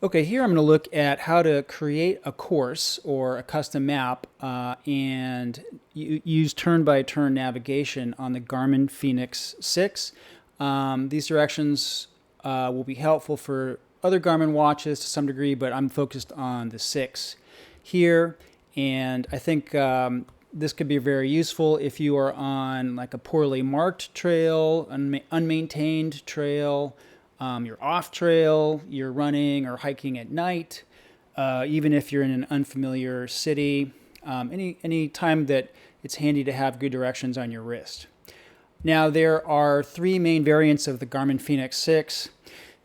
Okay, here I'm going to look at how to create a course or a custom map and use turn-by-turn navigation on the Garmin Fenix 6. These directions will be helpful for other Garmin watches to some degree, but I'm focused on the 6 here. And I think this could be very useful if you are on like a poorly marked trail, unmaintained trail, you're off trail, you're running or hiking at night, even if you're in an unfamiliar city, any time that it's handy to have good directions on your wrist. Now, there are three main variants of the Garmin Fenix 6,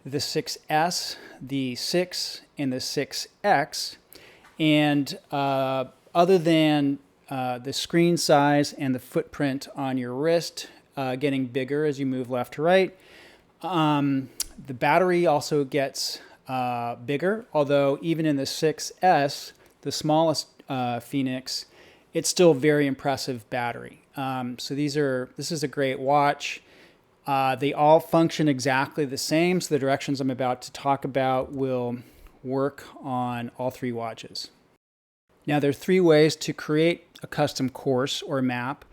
the 6S, the 6, and the 6X. And other than the screen size and the footprint on your wrist getting bigger as you move left to right, the battery also gets bigger, although even in the 6S, the smallest Fenix, it's still very impressive battery. So this is a great watch. They all function exactly the same, so the directions I'm about to talk about will work on all three watches. Now, there are three ways to create a custom course or map.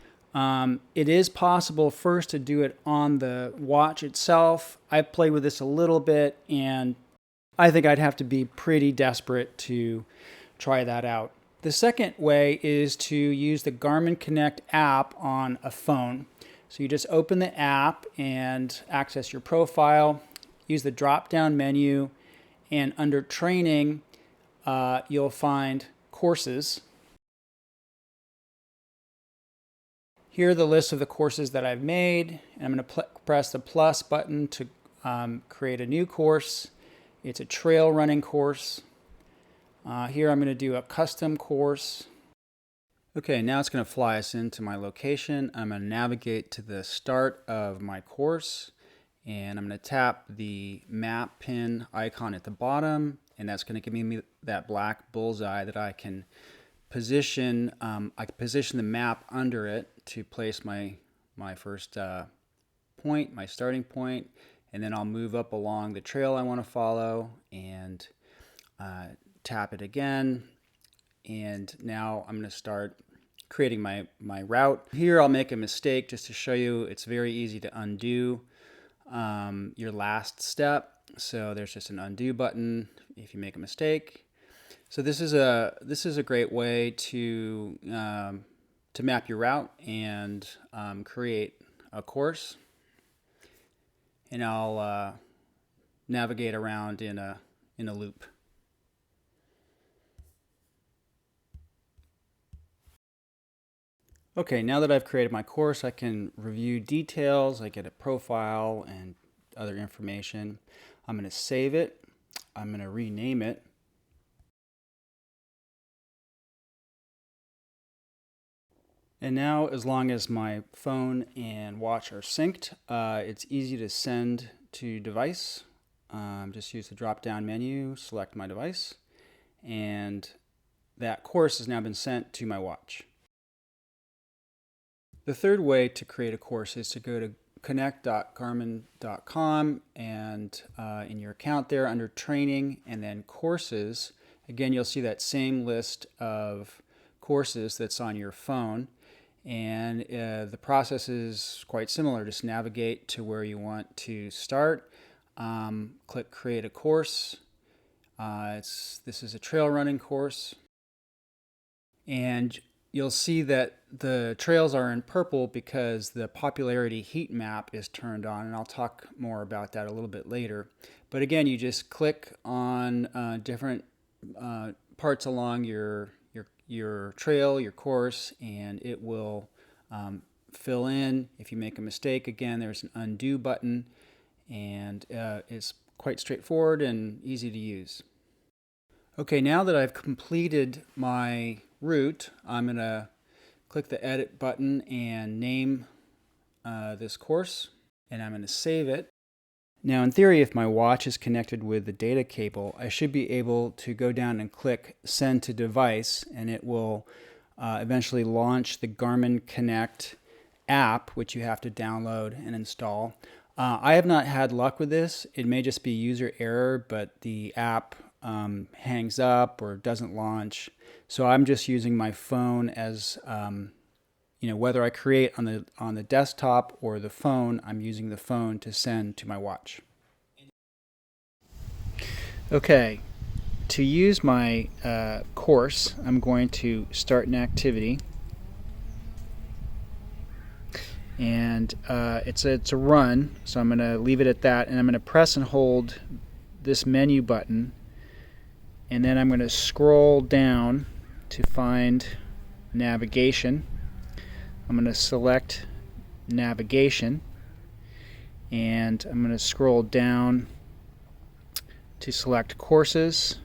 It is possible first to do it on the watch itself. I played with this a little bit, and I think I'd have to be pretty desperate to try that out. The second way is to use the Garmin Connect app on a phone. So you just open the app and access your profile, use the drop-down menu, and under Training, you'll find Courses. Here are the list of the courses that I've made, and I'm going to press the plus button to create a new course. It's a trail running course. Here I'm going to do a custom course. Okay, now it's going to fly us into my location. I'm going to navigate to the start of my course, and I'm going to tap the map pin icon at the bottom, and that's going to give me that black bullseye that I can position. I can position the map under it to place my first point, my starting point, and then I'll move up along the trail I want to follow and tap it again. And now I'm going to start creating my route. Here I'll make a mistake just to show you it's very easy to undo your last step. So there's just an undo button if you make a mistake. So this is a great way to map your route and create a course. And I'll navigate around in a loop. Okay, now that I've created my course, I can review details. I get a profile and other information. I'm going to save it. I'm going to rename it. And now, as long as my phone and watch are synced, it's easy to send to device. Just use the drop-down menu, select my device, and that course has now been sent to my watch. The third way to create a course is to go to connect.garmin.com and in your account there under Training and then Courses, again, you'll see that same list of courses that's on your phone. And the process is quite similar. Just navigate to where you want to start. Click Create a Course. This is a trail running course. And you'll see that the trails are in purple because the popularity heat map is turned on, and I'll talk more about that a little bit later. But again, you just click on different parts along your trail, your course, and it will fill in. If you make a mistake, again, there's an undo button, and it's quite straightforward and easy to use. Okay, now that I've completed my route, I'm going to click the edit button and name this course, and I'm going to save it. Now, in theory, if my watch is connected with the data cable, I should be able to go down and click Send to Device, and it will eventually launch the Garmin Connect app, which you have to download and install. I have not had luck with this. It may just be user error, but the app hangs up or doesn't launch. So I'm just using my phone as whether I create on the desktop or the phone, I'm using the phone to send to my watch. Okay, to use my course, I'm going to start an activity, and it's a run, so I'm going to leave it at that, and I'm going to press and hold this menu button, and then I'm going to scroll down to find navigation. I'm going to select navigation, and I'm going to scroll down to select courses.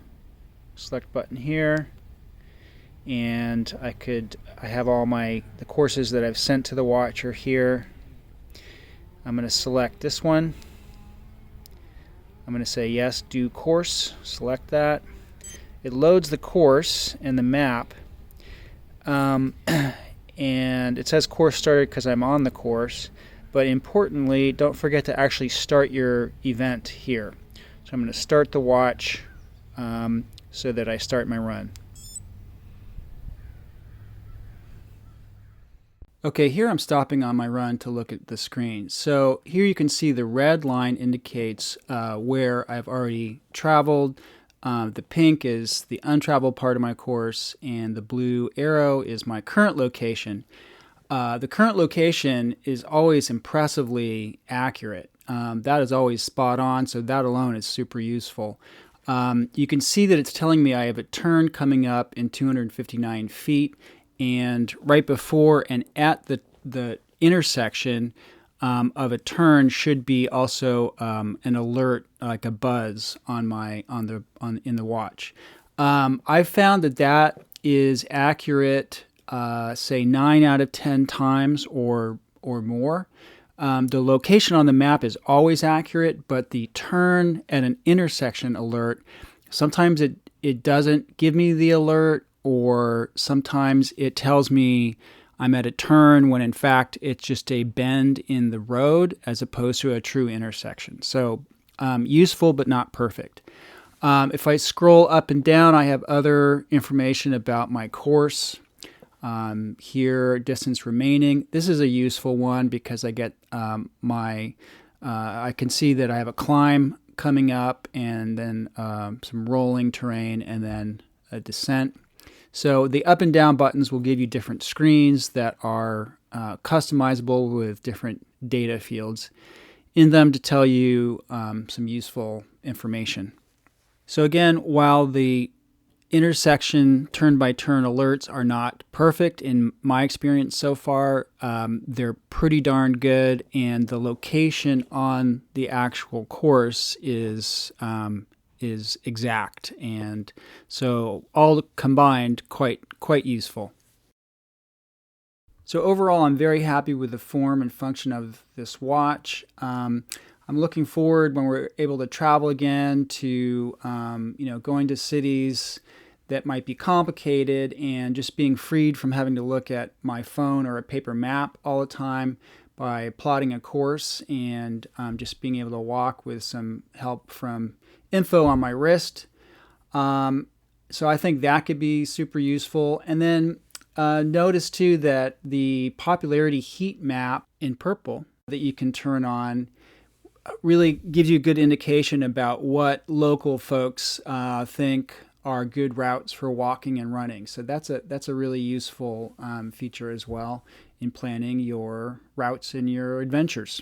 Select button here, and I have all the courses that I've sent to the watch are here. I'm going to select this one. I'm going to say yes, do course. Select that. It loads the course and the map, and it says course started because I'm on the course, but importantly, don't forget to actually start your event here. So I'm going to start the watch so that I start my run. Okay, here I'm stopping on my run to look at the screen. So here you can see the red line indicates where I've already traveled. The pink is the untraveled part of my course, and the blue arrow is my current location. The current location is always impressively accurate. That is always spot on, so that alone is super useful. You can see that it's telling me I have a turn coming up in 259 feet, and right before and at the intersection of a turn should be also an alert, like a buzz on in the watch. I've found that is accurate, say 9 out of 10 times or more. The location on the map is always accurate, but the turn at an intersection alert, sometimes it doesn't give me the alert, or sometimes it tells me I'm at a turn when in fact it's just a bend in the road as opposed to a true intersection. So useful but not perfect. If I scroll up and down, I have other information about my course. Here, distance remaining. This is a useful one because I get I can see that I have a climb coming up, and then some rolling terrain, and then a descent. So the up and down buttons will give you different screens that are customizable with different data fields in them to tell you some useful information. So again, while the intersection turn-by-turn alerts are not perfect in my experience so far, they're pretty darn good, and the location on the actual course is exact, and so all combined quite useful. So overall, I'm very happy with the form and function of this watch. I'm looking forward, when we're able to travel again, to going to cities that might be complicated, and just being freed from having to look at my phone or a paper map all the time by plotting a course, and just being able to walk with some help from info on my wrist. So I think that could be super useful. And then notice too that the popularity heat map in purple that you can turn on really gives you a good indication about what local folks think are good routes for walking and running. So that's a really useful feature as well in planning your routes and your adventures.